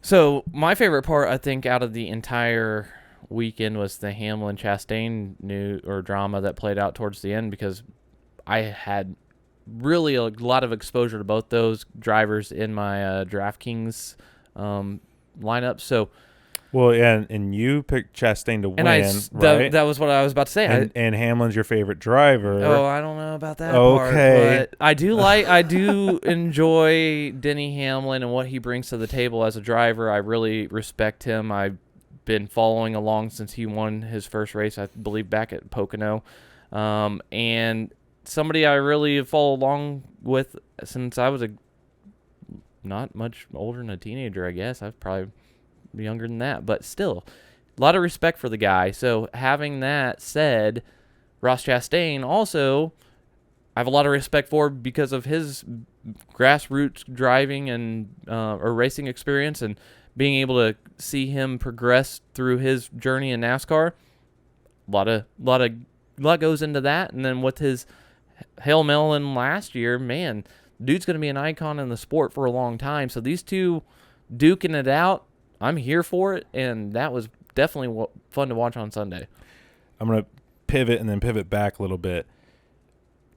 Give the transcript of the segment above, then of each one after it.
So my favorite part, I think, out of the entire weekend was the Hamlin Chastain drama that played out towards the end, because I had really a lot of exposure to both those drivers in my DraftKings lineup. So, well, yeah, and you picked Chastain to win, right? That was what I was about to say. And Hamlin's your favorite driver. Oh, I don't know about that part, but I do enjoy Denny Hamlin and what he brings to the table as a driver. I really respect him. I've been following along since he won his first race, I believe, back at Pocono, and somebody I really have followed along with since I was not much older than a teenager, I guess. I've probably younger than that, but still, a lot of respect for the guy. So having that said, Ross Chastain also, I have a lot of respect for because of his grassroots driving and or racing experience, and being able to see him progress through his journey in NASCAR. A lot goes into that, and then with his Hail Melon last year, man, dude's going to be an icon in the sport for a long time. So these two duking it out, I'm here for it, and that was definitely fun to watch on Sunday. I'm going to pivot and then pivot back a little bit.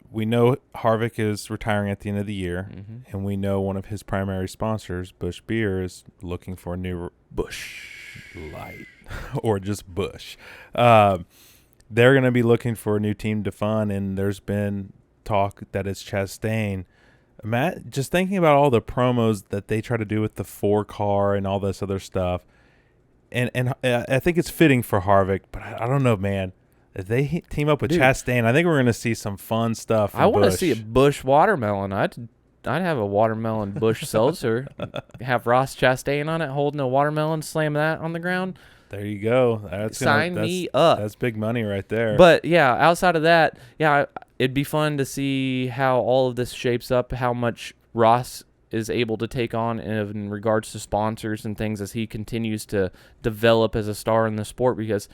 We know Harvick is retiring at the end of the year, and we know one of his primary sponsors, Busch Beer, is looking for a new Busch Light or just Busch. They're going to be looking for a new team to fund, and there's been talk that it's Chastain. Matt, just thinking about all the promos that they try to do with the 4-car and all this other stuff, and I think it's fitting for Harvick, but I don't know, man. If they team up with Chastain, I think we're going to see some fun stuff. I want to see a Busch watermelon. I'd have a watermelon Busch seltzer. Have Ross Chastain on it, holding a watermelon, slam that on the ground. There you go. Sign me up. That's big money right there. But, yeah, outside of that, yeah, it'd be fun to see how all of this shapes up, how much Ross is able to take on in regards to sponsors and things as he continues to develop as a star in the sport, because,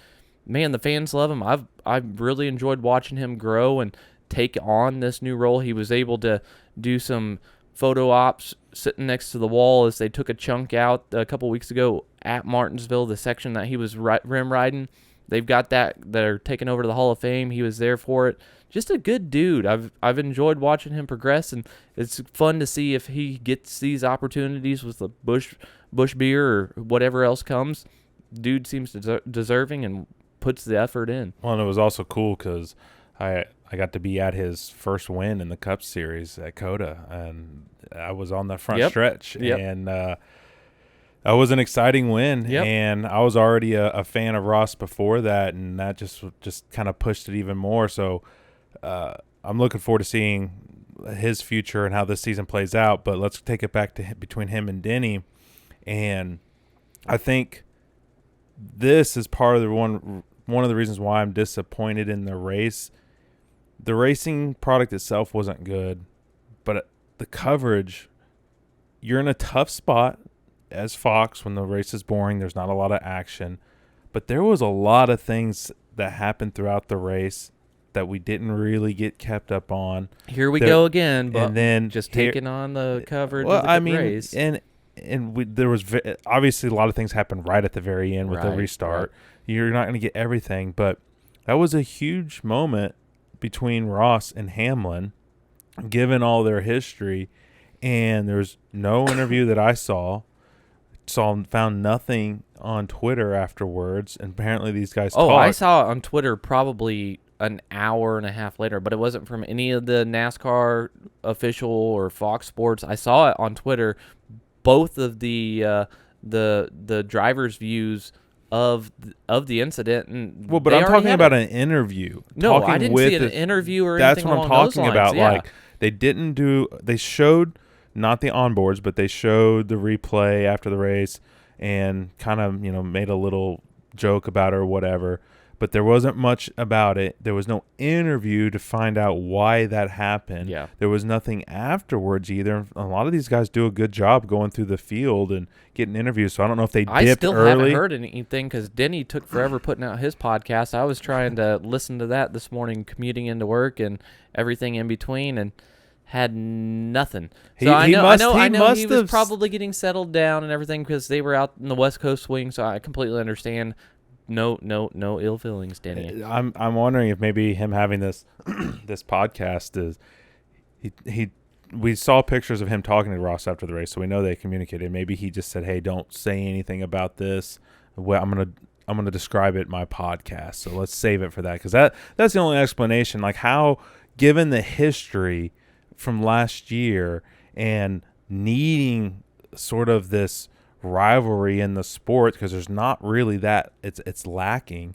man, the fans love him. I've really enjoyed watching him grow and take on this new role. He was able to do some photo ops sitting next to the wall as they took a chunk out a couple weeks ago at Martinsville, the section that he was rim riding. They've got that. They're taking over to the Hall of Fame. He was there for it. Just a good dude. I've enjoyed watching him progress, and it's fun to see if he gets these opportunities with the Busch Beer or whatever else comes. Dude seems deserving and puts the effort in. Well, and it was also cool because I got to be at his first win in the Cup Series at COTA, and I was on the front stretch, and that was an exciting win. And I was already a fan of Ross before that, and that just kind of pushed it even more. So I'm looking forward to seeing his future and how this season plays out. But let's take it back to between him and Denny, and I think this is part of the one of the reasons why I'm disappointed in the race. The racing product itself wasn't good, but the coverage, you're in a tough spot as Fox when the race is boring. There's not a lot of action, but there was a lot of things that happened throughout the race that we didn't really get kept up on. Here we go again, but and then just taking on the coverage of the race. There was obviously a lot of things happened right at the very end with the restart. Right. You're not going to get everything, but that was a huge moment between Ross and Hamlin, given all their history. And there's no interview that I found nothing on Twitter afterwards. And apparently these guys talked. I saw it on Twitter probably an hour and a half later, but it wasn't from any of the NASCAR official or Fox Sports. I saw it on Twitter. Both of the drivers' views of the incident, and but I'm talking about an interview. No, I didn't see an interview or anything. That's what I'm talking about. Yeah. Like they showed not the onboards, but they showed the replay after the race and kind of made a little joke about it or whatever. But there wasn't much about it. There was no interview to find out why that happened. Yeah. There was nothing afterwards either. A lot of these guys do a good job going through the field and getting interviews, so I don't know if they dipped early. I still haven't heard anything because Denny took forever putting out his podcast. I was trying to listen to that this morning, commuting into work and everything in between, and had nothing. So I know he was probably getting settled down and everything because they were out in the West Coast swing. So I completely understand. No ill feelings, Denny. I'm wondering if maybe him having this this podcast is he. We saw pictures of him talking to Ross after the race, so we know they communicated. Maybe he just said, "Hey, don't say anything about this. Well, I'm gonna describe it in my podcast. So let's save it for that because that's the only explanation. Like how, given the history from last year and needing sort of this rivalry in the sport because there's not really that it's lacking.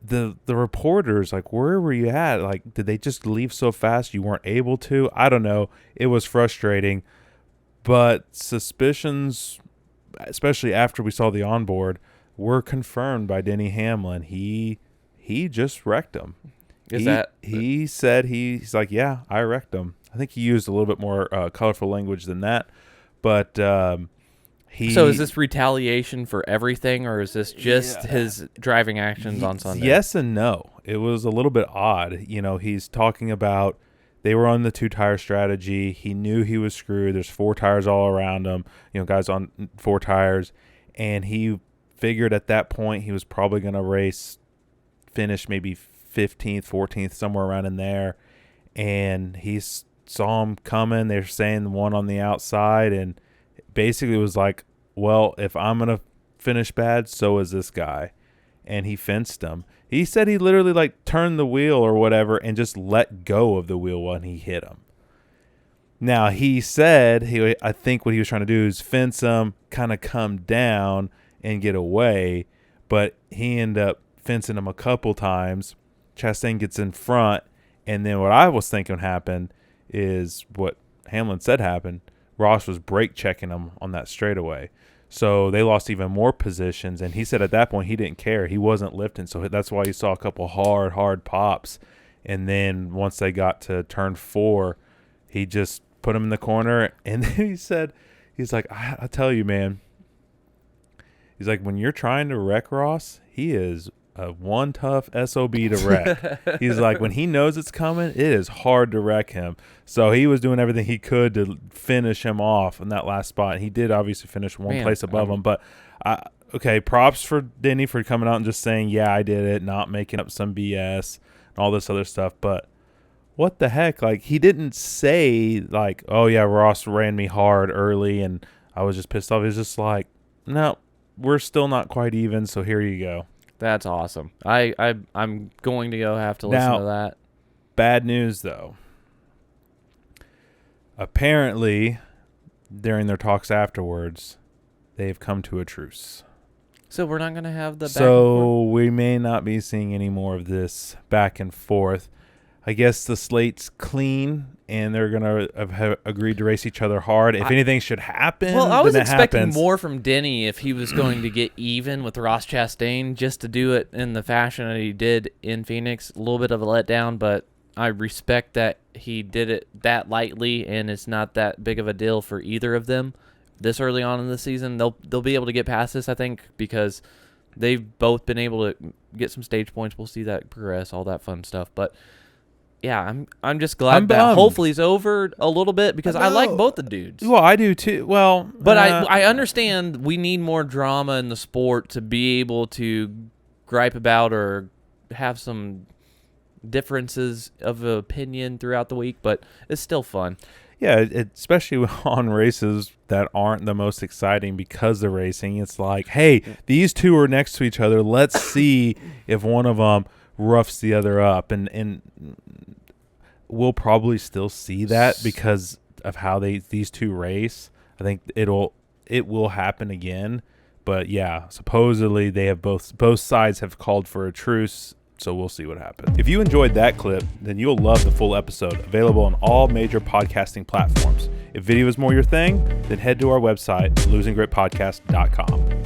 The reporters, like, where were you at? Like, did they just leave so fast you weren't able to? I don't know. It was frustrating, but suspicions, especially after we saw the onboard, were confirmed by Denny Hamlin. He just wrecked him. He said he's like, yeah, I wrecked him. I think he used a little bit more colorful language than that, but So is this retaliation for everything, or is this just his driving actions on Sunday? Yes and no. It was a little bit odd. You know, he's talking about they were on the 2-tire strategy. He knew he was screwed. There's 4 tires all around him, guys on 4 tires. And he figured at that point he was probably going to finish maybe 15th, 14th, somewhere around in there. And he saw him coming. They're saying one on the outside, and basically was like, well, if I'm going to finish bad, so is this guy. And he fenced him. He said he literally like turned the wheel or whatever and just let go of the wheel when he hit him. Now, he said, I think what he was trying to do is fence him, kind of come down and get away, but he ended up fencing him a couple times. Chastain gets in front, and then what I was thinking happened is what Hamlin said happened. Ross was brake checking him on that straightaway. So they lost even more positions, and he said at that point he didn't care. He wasn't lifting, so that's why you saw a couple hard pops. And then once they got to turn 4, he just put him in the corner, and then he's like, I tell you, man, he's like, when you're trying to wreck Ross, he is one tough SOB to wreck. He's like, when he knows it's coming, it is hard to wreck him. So he was doing everything he could to finish him off in that last spot. He did obviously finish one place above him, but okay, props for Denny for coming out and just saying, yeah, I did it, not making up some BS and all this other stuff. But what the heck? Like, he didn't say like, oh yeah, Ross ran me hard early and I was just pissed off. He was just like, no, we're still not quite even, so here you go. That's awesome. I'm going to go have to listen to that. Bad news, though. Apparently, during their talks afterwards, they've come to a truce. So we're not going to have the back So we may not be seeing any more of this back and forth. I guess the slate's clean, and they're going to have agreed to race each other hard. If anything should happen, well, I was expecting happens. more from Denny if he was going to get even with Ross Chastain, just to do it in the fashion that he did in Phoenix. A little bit of a letdown, but I respect that he did it that lightly, and it's not that big of a deal for either of them this early on in the season. They'll be able to get past this, I think, because they've both been able to get some stage points. We'll see that progress, all that fun stuff, but. Yeah, I'm just glad that hopefully it's over a little bit because I like both the dudes. Well, I do too. Well, but I understand we need more drama in the sport to be able to gripe about or have some differences of opinion throughout the week, but it's still fun. Yeah, especially on races that aren't the most exciting because they're racing. It's like, hey, these two are next to each other. Let's see if one of them roughs the other up, and we'll probably still see that because of how these two race. I think it will happen again, but yeah, supposedly they have both sides have called for a truce, so we'll see what happens. If you enjoyed that clip, then you'll love the full episode, available on all major podcasting platforms. If video is more your thing, then head to our website, losinggripodcast.com.